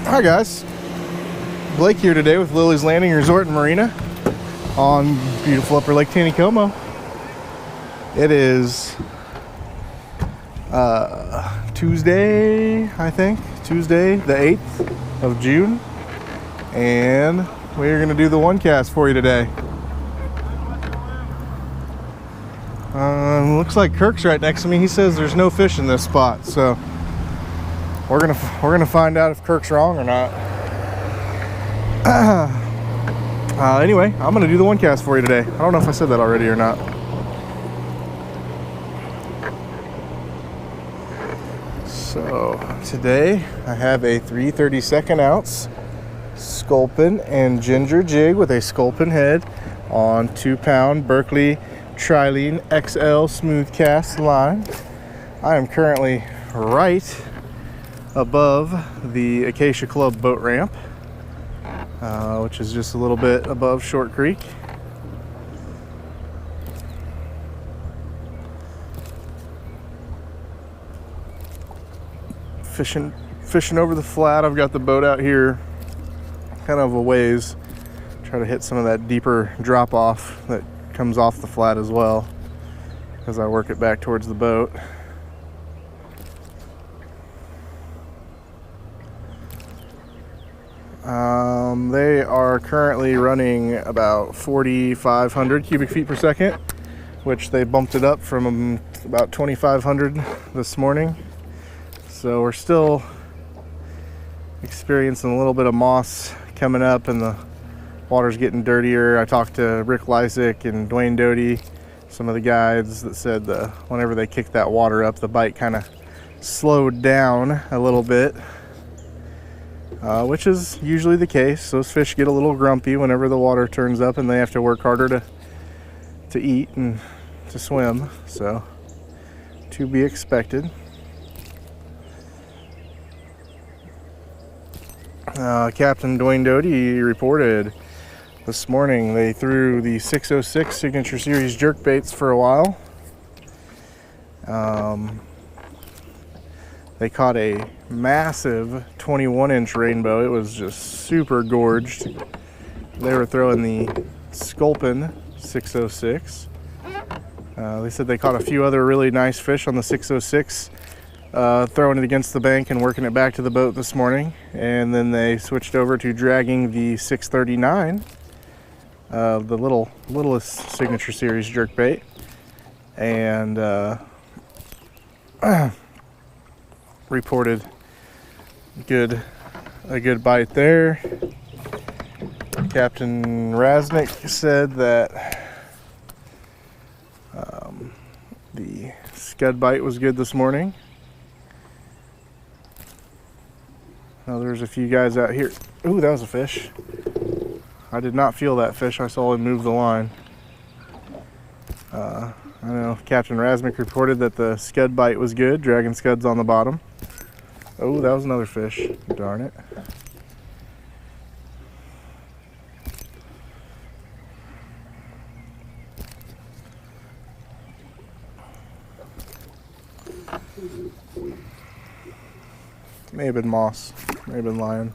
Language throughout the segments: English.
Hi guys, Blake here today with Lilley's Landing Resort and Marina on beautiful upper Lake Taneycomo. It is Tuesday, I think, Tuesday the 8th of June, and we're going to do the one cast for you today. Looks like Kirk's right next to me. He says there's no fish in this spot, so we're gonna find out if Kirk's wrong or not. Anyway, I'm gonna do the one cast for you today. I don't know if I said that already or not. So today I have a 3/32 ounce sculpin and ginger jig with a sculpin head on 2-pound Berkley Trilene XL smooth cast line. I am currently right above the Acacia Club boat ramp, which is just a little bit above Short Creek. Fishing over the flat. I've got the boat out here kind of a ways. Try to hit some of that deeper drop off that comes off the flat as well as I work it back towards the boat. They are currently running about 4,500 cubic feet per second, which they bumped it up from about 2,500 this morning. So we're still experiencing a little bit of moss coming up and the water's getting dirtier. I talked to Rick Lysick and Dwayne Doty, some of the guides, that said whenever they kicked that water up, the bite kind of slowed down a little bit. Which is usually the case. Those fish get a little grumpy whenever the water turns up and they have to work harder to eat and to swim, so to be expected. Captain Dwayne Doty reported this morning they threw the 606 Signature Series jerk baits for a while. They caught a massive 21-inch rainbow. It was just super gorged. They were throwing the Sculpin 606. They said they caught a few other really nice fish on the 606, throwing it against the bank and working it back to the boat this morning. And then they switched over to dragging the 639, the littlest Signature Series jerkbait, and reported a good bite there. Captain Rasnick said that the scud bite was good this morning. Now there's a few guys out here. Ooh, that was a fish. I did not feel that fish. I saw him move the line. I know Captain Rasnick reported that the scud bite was good. Dragon scuds on the bottom. Oh, that was another fish. Darn it. May have been moss. May have been lion.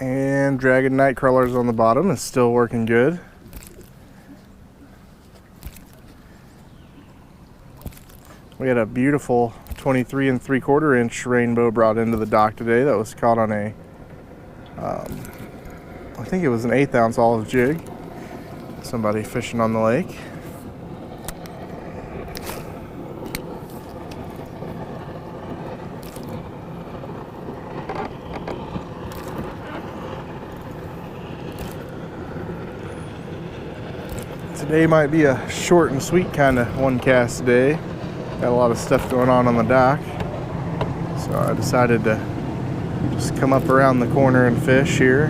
And Dragon Nightcrawlers on the bottom is still working good. We had a beautiful 23 3/4 inch rainbow brought into the dock today that was caught on a, I think it was an 1/8 ounce olive jig. Somebody fishing on the lake. Today might be a short and sweet kind of one cast day. Got a lot of stuff going on the dock. So I decided to just come up around the corner and fish here.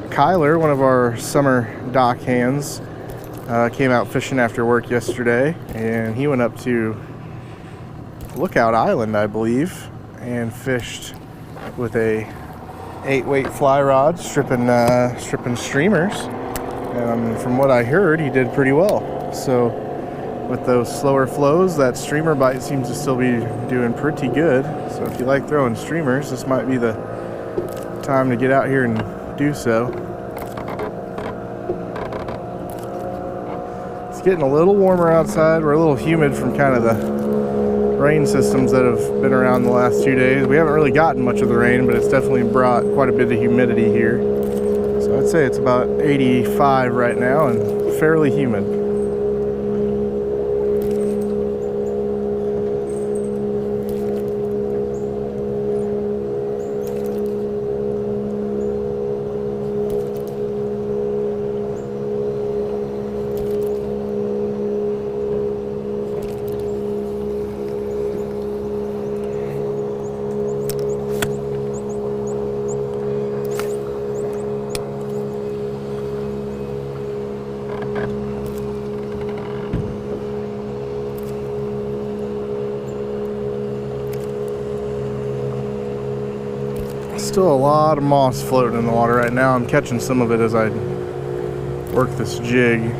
Kyler, one of our summer dock hands, came out fishing after work yesterday, and he went up to Lookout Island, I believe, and fished with a 8-weight fly rod, stripping streamers. And from what I heard, he did pretty well. So with those slower flows, that streamer bite seems to still be doing pretty good. So if you like throwing streamers, this might be the time to get out here and do so. It's getting a little warmer outside. We're a little humid from kind of the rain systems that have been around the last 2 days. We haven't really gotten much of the rain, but it's definitely brought quite a bit of humidity here. So I'd say it's about 85 right now and fairly humid. Still a lot of moss floating in the water right now. I'm catching some of it as I work this jig.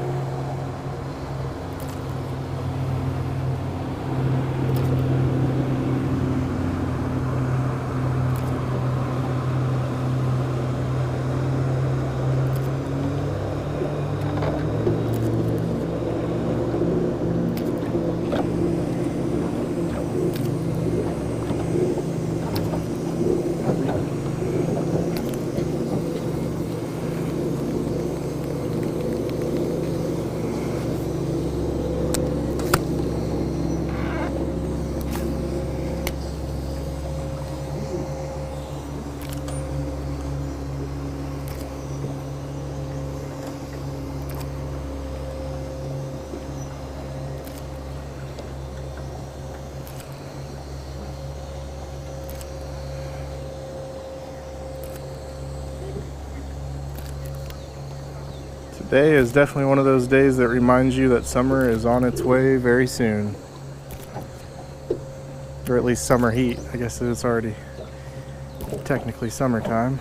Today is definitely one of those days that reminds you that summer is on its way very soon. Or at least summer heat. I guess it's already technically summertime.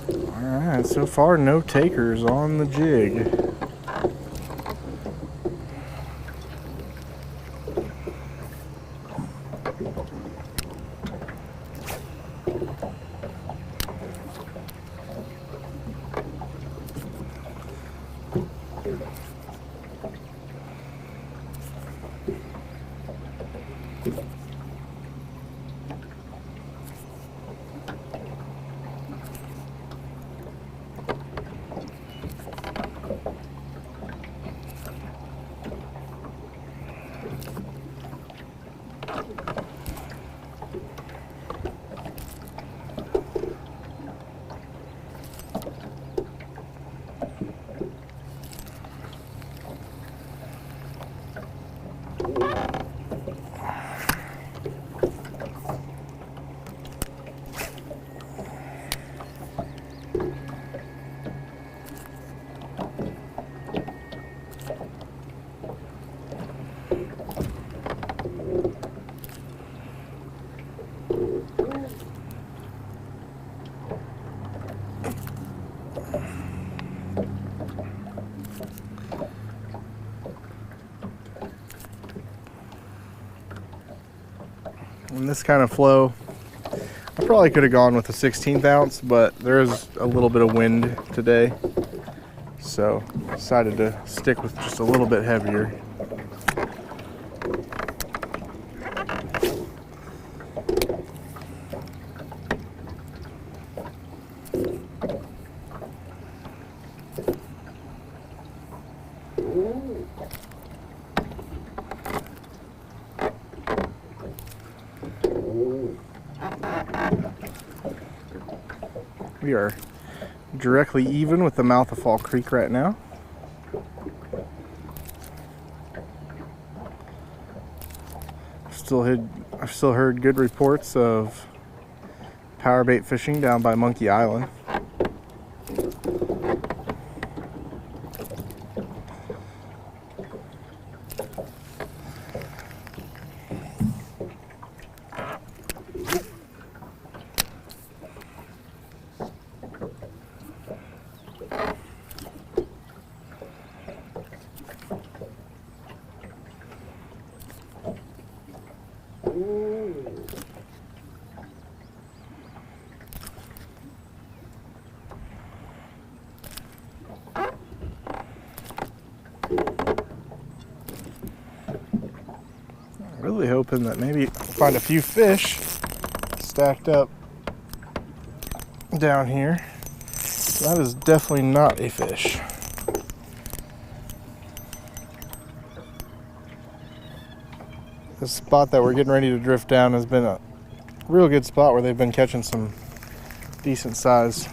Alright, so far no takers on the jig. In this kind of flow, I probably could have gone with a 16th ounce, but there is a little bit of wind today, so decided to stick with just a little bit heavier. We are directly even with the mouth of Fall Creek right now. I've still heard good reports of power bait fishing down by Monkey Island. Really hoping that maybe I'll find a few fish stacked up down here. That is definitely not a fish. The spot that we're getting ready to drift down has been a real good spot where they've been catching some decent sized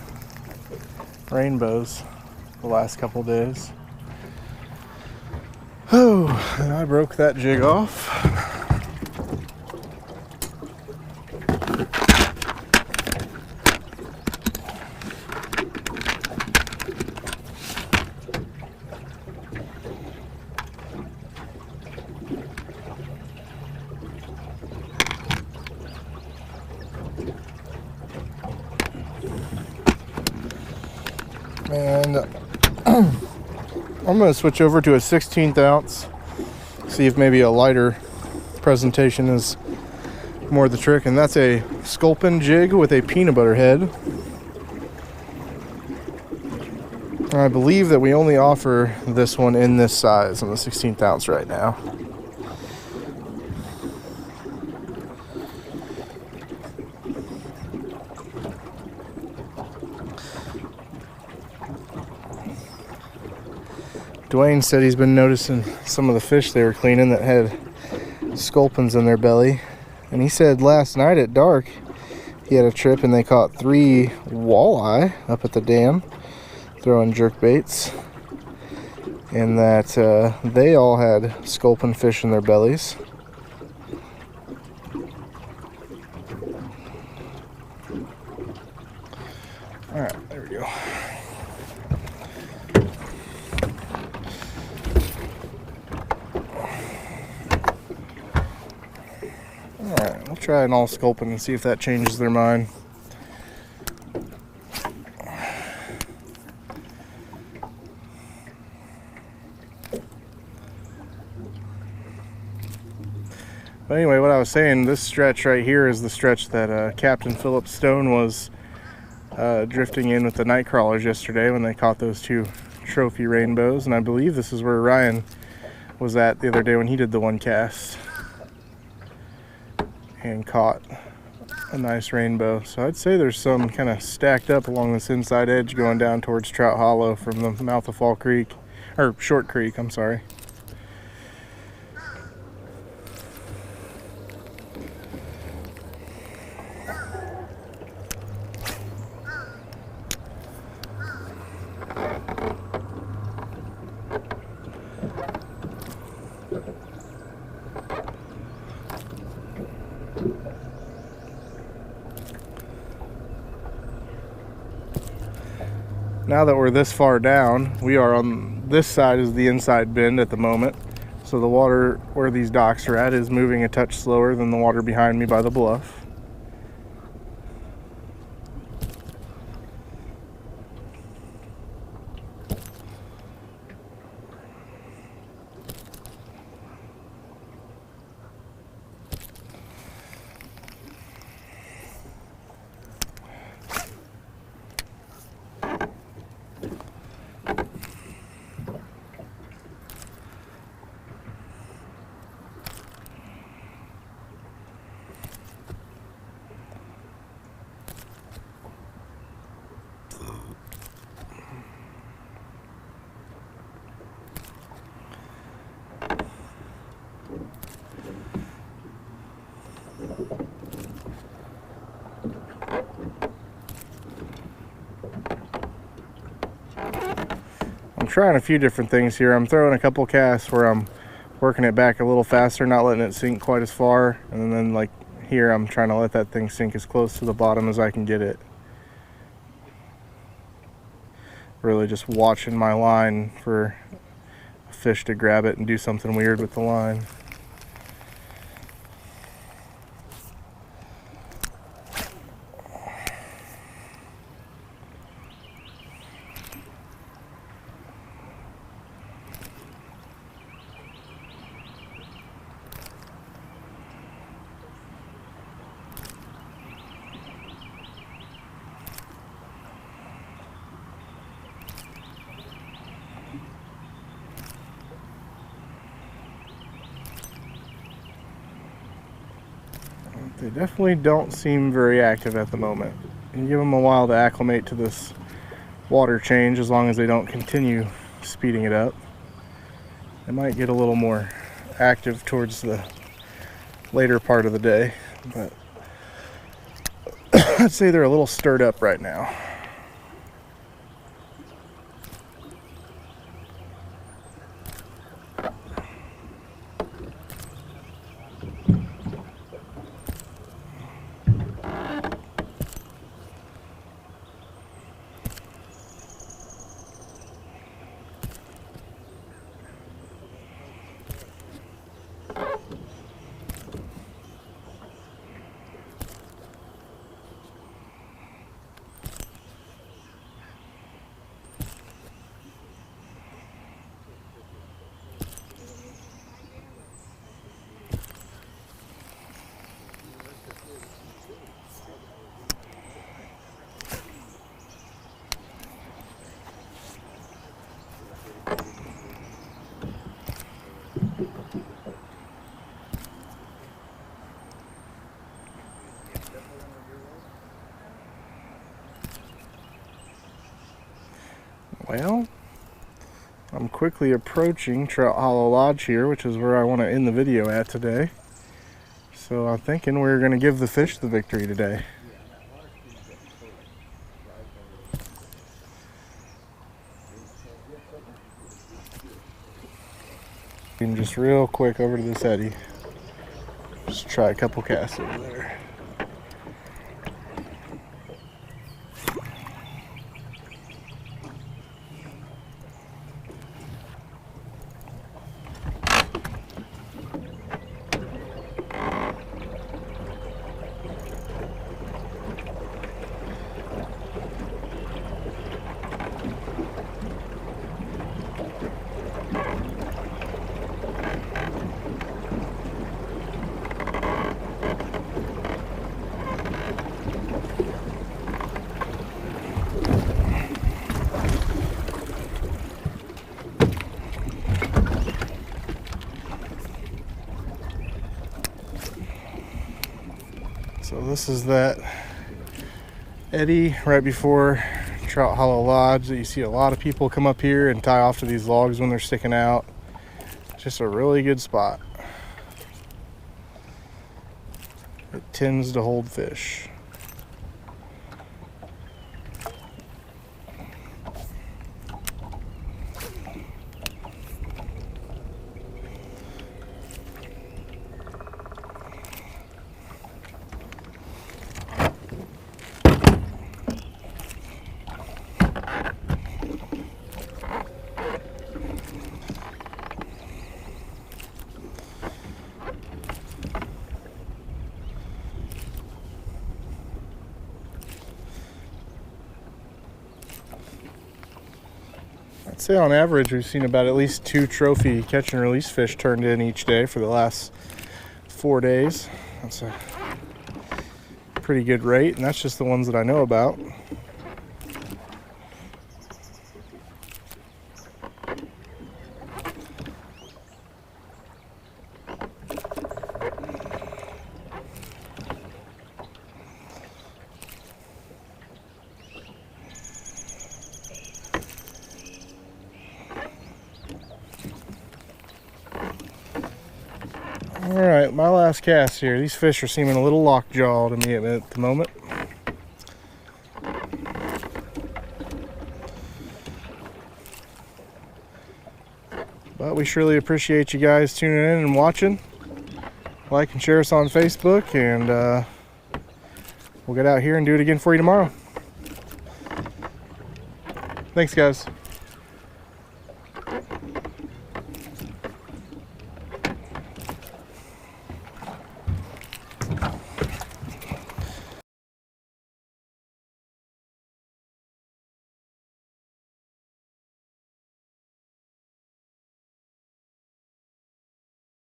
rainbows the last couple days. Oh, and I broke that jig off. And I'm going to switch over to a 16th ounce, see if maybe a lighter presentation is more the trick. And that's a sculpin jig with a peanut butter head. And I believe that we only offer this one in this size on the 16th ounce right now. Dwayne said he's been noticing some of the fish they were cleaning that had sculpins in their belly. And he said last night at dark he had a trip and they caught 3 walleye up at the dam throwing jerk baits. And that they all had sculpin fish in their bellies. Alright, there we go. Alright, we'll try an all sculpin and see if that changes their mind. But anyway, what I was saying, this stretch right here is the stretch that Captain Philip Stone was drifting in with the night crawlers yesterday when they caught those 2 trophy rainbows. And I believe this is where Ryan was at the other day when he did the one cast and caught a nice rainbow. So I'd say there's some kind of stacked up along this inside edge going down towards Trout Hollow from the mouth of Fall Creek, or Short Creek, I'm sorry. Now that we're this far down, we are on this side is the inside bend at the moment. So the water where these docks are at is moving a touch slower than the water behind me by the bluff. I'm trying a few different things here. I'm throwing a couple casts where I'm working it back a little faster, not letting it sink quite as far, and then like here I'm trying to let that thing sink as close to the bottom as I can get it. Really just watching my line for a fish to grab it and do something weird with the line. They definitely don't seem very active at the moment. You give them a while to acclimate to this water change, as long as they don't continue speeding it up. They might get a little more active towards the later part of the day, but I'd say they're a little stirred up right now. Well, I'm quickly approaching Trout Hollow Lodge here, which is where I want to end the video at today. So I'm thinking we're going to give the fish the victory today. And just real quick over to this eddy. Just try a couple casts over there. So this is that eddy right before Trout Hollow Lodge that you see a lot of people come up here and tie off to these logs when they're sticking out. Just a really good spot. It tends to hold fish. I'd say on average we've seen about at least 2 trophy catch and release fish turned in each day for the last 4 days. That's a pretty good rate, and that's just the ones that I know about. Alright, my last cast here. These fish are seeming a little lockjaw to me at the moment. But we surely appreciate you guys tuning in and watching. Like and share us on Facebook, and we'll get out here and do it again for you tomorrow. Thanks, guys.